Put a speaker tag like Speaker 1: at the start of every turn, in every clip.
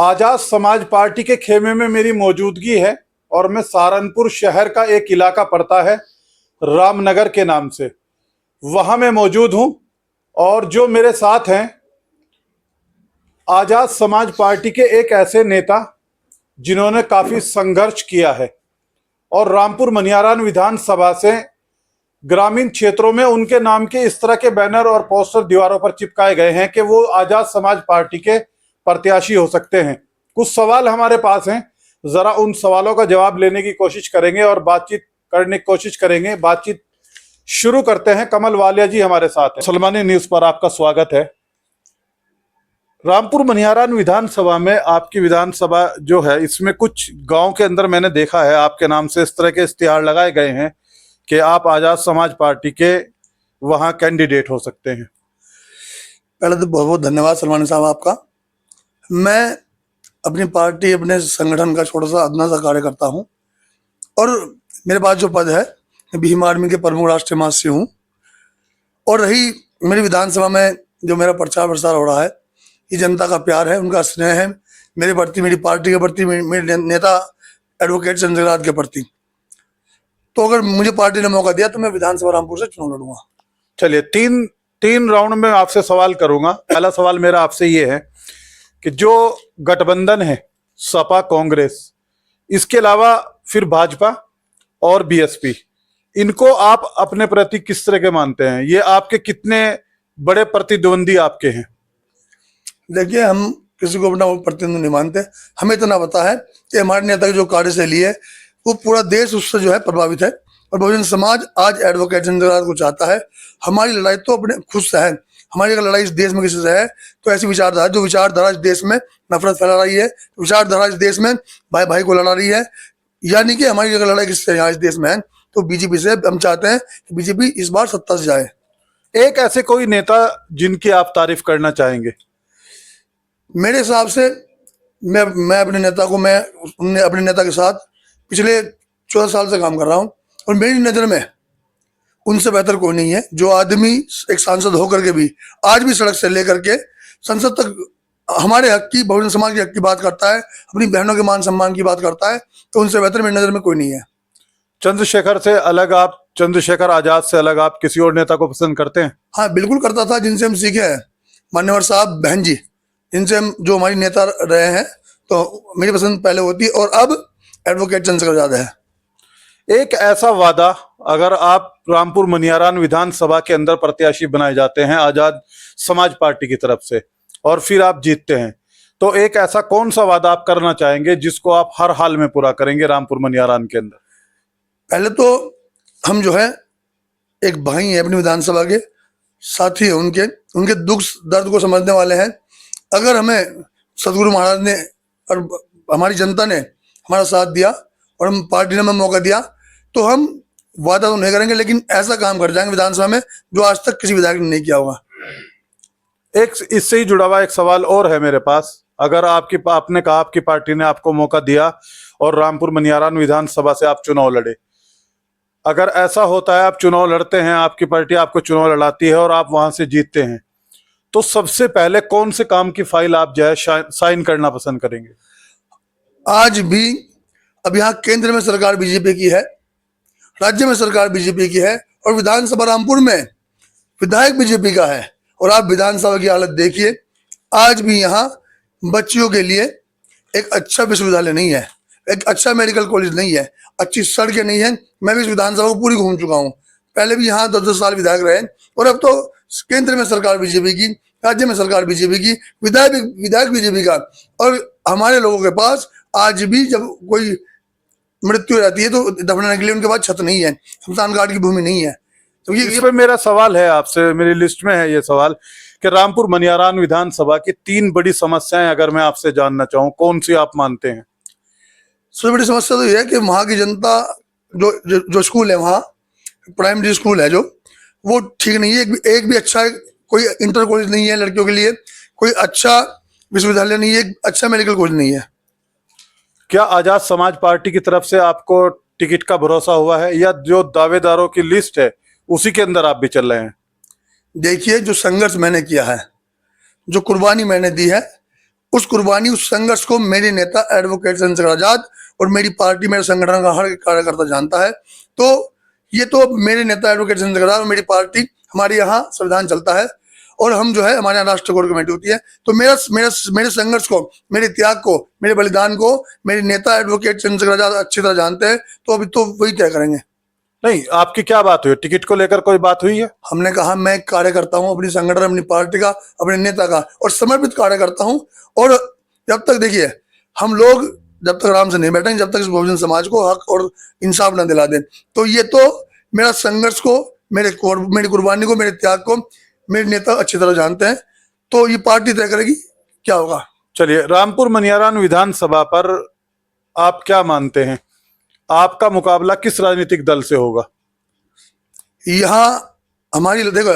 Speaker 1: Azad Samaj party के खेमे में मेरी मौजूदगी है और मैं सहारनपुर शहर का एक इलाका पड़ता है रामनगर के नाम से, वहां मैं मौजूद हूं। और जो मेरे साथ हैं आजाद समाज पार्टी के एक ऐसे नेता जिन्होंने काफी संघर्ष किया है और रामपुर मनियारान विधानसभा से ग्रामीण क्षेत्रों में उनके नाम के इस तरह के बैनर और पोस्टर दीवारों पर चिपकाए गए हैं कि वो आजाद समाज पार्टी के प्रत्याशी हो सकते हैं। कुछ सवाल हमारे पास हैं, जरा उन सवालों का जवाब लेने की कोशिश करेंगे और बातचीत करने की कोशिश करेंगे। बातचीत शुरू करते हैं। कमल वालिया जी हमारे साथ हैं। सलमानी न्यूज पर आपका स्वागत है। रामपुर मनियारान विधानसभा में आपकी विधानसभा जो है, इसमें कुछ गांव के अंदर मैंने देखा है आपके नाम से इस तरह के इश्तिहार लगाए गए हैं कि आप आजाद समाज पार्टी के वहां कैंडिडेट हो सकते हैं।
Speaker 2: पहले तो बहुत बहुत धन्यवाद सलमानी साहब आपका। मैं अपनी पार्टी, अपने संगठन का छोटा सा अदना सा कार्य करता हूँ और मेरे पास जो पद है, भीम आर्मी के प्रमुख राष्ट्रीय महासचिव हूँ। और रही मेरी विधानसभा में जो मेरा प्रचार प्रसार हो रहा है, ये जनता का प्यार है, उनका स्नेह है मेरे प्रति, मेरी पार्टी के प्रति, मेरे नेता एडवोकेट चंद्रशेखर के प्रति। तो अगर मुझे पार्टी ने मौका दिया तो मैं विधानसभा रामपुर से चुनाव लड़ूंगा।
Speaker 1: चलिए, तीन राउंड में आपसे सवाल करूंगा। पहला सवाल मेरा आपसे ये है कि जो गठबंधन है सपा कांग्रेस, इसके अलावा फिर भाजपा और बीएसपी, इनको आप अपने प्रति किस तरह के मानते हैं? ये आपके कितने बड़े प्रतिद्वंदी आपके हैं?
Speaker 2: देखिए, हम किसी को अपना प्रतिद्वंदी नहीं मानते। हमें इतना पता है कि हमारे नेता की जो कार्यशैली है वो पूरा देश उससे जो है प्रभावित है और बहुजन समाज आज एडवोकेट चंद्रशेखर को चाहता है। हमारी लड़ाई तो अपने खुद से है। हमारी अगर लड़ाई इस देश में किसी से है तो ऐसी विचारधारा, जो विचारधारा इस देश में नफरत फैला रही है, विचारधारा इस देश में भाई भाई को लड़ा रही है, यानी कि हमारी अगर लड़ाई किससे यहाँ इस देश में है तो बीजेपी से। हम चाहते हैं कि बीजेपी इस बार सत्ता से जाए।
Speaker 1: एक ऐसे कोई नेता जिनकी आप तारीफ करना चाहेंगे?
Speaker 2: मेरे हिसाब से मैं अपने नेता को, मैं अपने नेता के साथ पिछले 14 साल से काम कर रहा हूँ और मेरी नज़र में उनसे बेहतर कोई नहीं है। जो आदमी एक सांसद होकर के भी आज भी सड़क से लेकर के संसद तक हमारे हक की, बहुजन समाज के हक की बात करता है, अपनी बहनों के मान सम्मान की बात करता है, तो उनसे बेहतर मेरी नज़र में कोई नहीं है।
Speaker 1: चंद्रशेखर से अलग आप, चंद्रशेखर आजाद से अलग आप किसी और नेता को पसंद करते हैं?
Speaker 2: हाँ, बिल्कुल करता था। जिनसे हम सीखे हैं, मान्यवर साहब, बहन जी, जिनसे हम, जो हमारी नेता रहे हैं, तो मेरी पसंद पहले होती और अब एडवोकेट चंद्रशेखर आजाद है।
Speaker 1: एक ऐसा वादा, अगर आप रामपुर मनियारान विधानसभा के अंदर प्रत्याशी बनाए जाते हैं आजाद समाज पार्टी की तरफ से और फिर आप जीतते हैं, तो एक ऐसा कौन सा वादा आप करना चाहेंगे जिसको आप हर हाल में पूरा करेंगे रामपुर मनियारान के अंदर?
Speaker 2: पहले तो हम जो है एक भाई हैं, अपनी विधानसभा के साथी हैं, उनके दुख दर्द को समझने वाले हैं। अगर हमें सदगुरु महाराज ने और हमारी जनता ने हमारा साथ दिया और हम पार्टी ने हमें मौका दिया तो हम वादा तो नहीं करेंगे, लेकिन ऐसा काम कर जाएंगे विधानसभा में जो आज तक किसी विधायक ने नहीं किया होगा।
Speaker 1: एक इससे ही जुड़ा हुआ एक सवाल और है मेरे पास। अगर आपने कहा आपकी पार्टी ने आपको मौका दिया और रामपुर मनियारान विधानसभा से आप चुनाव लड़े, अगर ऐसा होता है आप चुनाव लड़ते हैं, आपकी पार्टी आपको चुनाव लड़ाती है और आप वहां से जीतते हैं, तो सबसे पहले कौन से काम की फाइल आप जो है साइन करना पसंद करेंगे?
Speaker 2: आज भी अब यहाँ केंद्र में सरकार बीजेपी की है, राज्य में सरकार बीजेपी की है और विधानसभा रामपुर में विधायक बीजेपी का है। और आप विधानसभा की हालत देखिए, आज भी यहाँ बच्चियों के लिए एक अच्छा विश्वविद्यालय नहीं है, एक अच्छा मेडिकल कॉलेज नहीं है, अच्छी सड़कें नहीं है। मैं भी इस विधानसभा को पूरी घूम चुका हूँ। पहले भी यहाँ 10-10 साल विधायक रहे और अब तो केंद्र में सरकार बीजेपी की, राज्य में सरकार बीजेपी की, विधायक बीजेपी का। और हमारे लोगों के पास आज भी जब कोई मृत्यु हो जाती है तो दफनाने के लिए उनके पास छत नहीं है, शमशान घाट की भूमि नहीं है। तो
Speaker 1: इस पे मेरा सवाल है आपसे, मेरी लिस्ट में है ये सवाल कि रामपुर मनियारान विधानसभा की 3 बड़ी समस्याएं अगर मैं आपसे जानना चाहूँ, कौन सी आप मानते हैं?
Speaker 2: सबसे बड़ी समस्या तो ये है कि वहाँ की जनता, जो स्कूल है, वहाँ प्राइमरी स्कूल है जो, वो ठीक नहीं है। एक भी अच्छा कोई इंटर कॉलेज नहीं है लड़कियों के लिए, कोई अच्छा विश्वविद्यालय नहीं है, अच्छा मेडिकल कॉलेज नहीं है।
Speaker 1: क्या आजाद समाज पार्टी की तरफ से आपको टिकट का भरोसा हुआ है या जो दावेदारों की लिस्ट है उसी के अंदर आप भी चल रहे हैं?
Speaker 2: देखिए, जो संघर्ष मैंने किया है, जो कुर्बानी मैंने दी है, उस कुर्बानी, उस संघर्ष को मेरे नेता एडवोकेट चंद्रशेखर आजाद और मेरी पार्टी, मेरे संगठन का हर कार्यकर्ता जानता है। तो ये तो मेरे नेता एडवोकेट चंद्रशेखर आजाद और मेरी पार्टी, हमारे यहाँ संविधान चलता है और हम जो है, हमारे यहाँ राष्ट्रीय कोर कमेटी होती है। तो मेरे संघर्ष को, मेरे त्याग को, मेरे बलिदान को मेरे नेता एडवोकेट चंद्रशेखर आजाद अच्छी तरह जानते हैं। तो अभी तो वही तय करेंगे।
Speaker 1: नहीं, आपकी क्या बात हुई? टिकट को लेकर कोई बात हुई है?
Speaker 2: हमने कहा मैं एक कार्यकर्ता हूं, अपनी संगठन, अपनी पार्टी का, अपने नेता का और समर्पित कार्यकर्ता हूं। और जब तक देखिए, हम लोग जब तक आराम से नहीं बैठेंगे, जब तक इस बहुजन समाज को हक और इंसाफ न दिला दें। तो ये तो मेरा संघर्ष को, मेरी कुर्बानी को, मेरे त्याग को मेरे नेता अच्छी तरह जानते हैं। तो ये पार्टी तय करेगी क्या होगा।
Speaker 1: चलिए, रामपुर मनियारान विधानसभा पर आप क्या मानते हैं, आपका मुकाबला किस राजनीतिक दल से होगा?
Speaker 2: यहाँ हमारी देखो,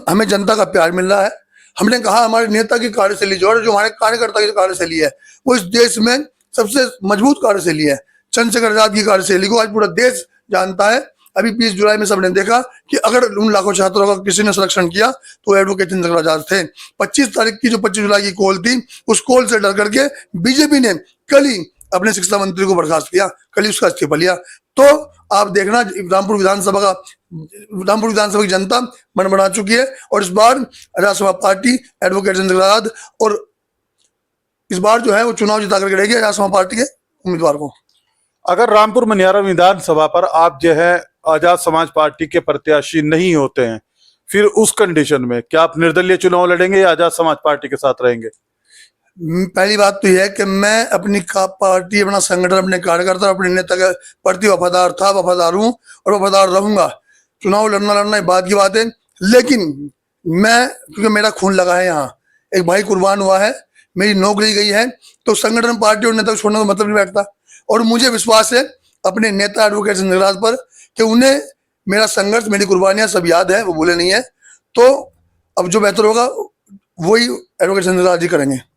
Speaker 2: हमें जनता का प्यार मिल रहा है। हमने कहा हमारे नेता की कार्यशैली जो हमारे कार्यकर्ता की कार्यशैली है, वो इस देश में सबसे मजबूत कार्यशैली है। चंद्रशेखर आजाद की कार्यशैली को आज पूरा देश जानता है। अभी 20 जुलाई में सबने देखा कि अगर उन लाखों छात्रों का किसी ने संरक्षण किया तो एडवोकेट चंद्रशेखर आजाद थे। 25 तारीख की जो 25 जुलाई की कॉल थी, उस कॉल से डर करके बीजेपी ने कल ही अपने शिक्षा मंत्री को बर्खास्त किया, कल ही उसका इस्तीफा लिया। तो आप देखना, रामपुर विधानसभा की जनता मन बना चुकी है और इस बार राष्ट्रवादी पार्टी एडवोकेट चंद्रशेखर आजाद और इस बार जो है वो चुनाव जिता करके रहेगी राष्ट्रवादी पार्टी के उम्मीदवार को।
Speaker 1: अगर रामपुर मनियारा विधानसभा पर आप जो है आजाद समाज पार्टी के प्रत्याशी नहीं होते हैं, फिर उस कंडीशन में क्या आप निर्दलीय चुनाव लड़ेंगे या आजाद समाज पार्टी के साथ रहेंगे?
Speaker 2: पहली बात तो यह है कि मैं अपनी पार्टी, अपना संगठन, अपने कार्यकर्ता, अपने नेता के प्रति वफादार था, वफादार हूं और वफादार रहूंगा। चुनाव लड़ना बाद की बात है, लेकिन मैं, क्योंकि मेरा खून लगा है, यहाँ एक भाई कुर्बान हुआ है, मेरी नौकरी गई है, तो संगठन, पार्टी और नेता को छोड़ने का मतलब नहीं बैठता। और मुझे विश्वास है अपने नेता एडवोकेट चंद्रशेखर आजाद पर कि उन्हें मेरा संघर्ष, मेरी कुर्बानियां सब याद है, वो भूले नहीं है। तो अब जो बेहतर होगा वही एडवोकेट चंद्रशेखर आजाद जी करेंगे।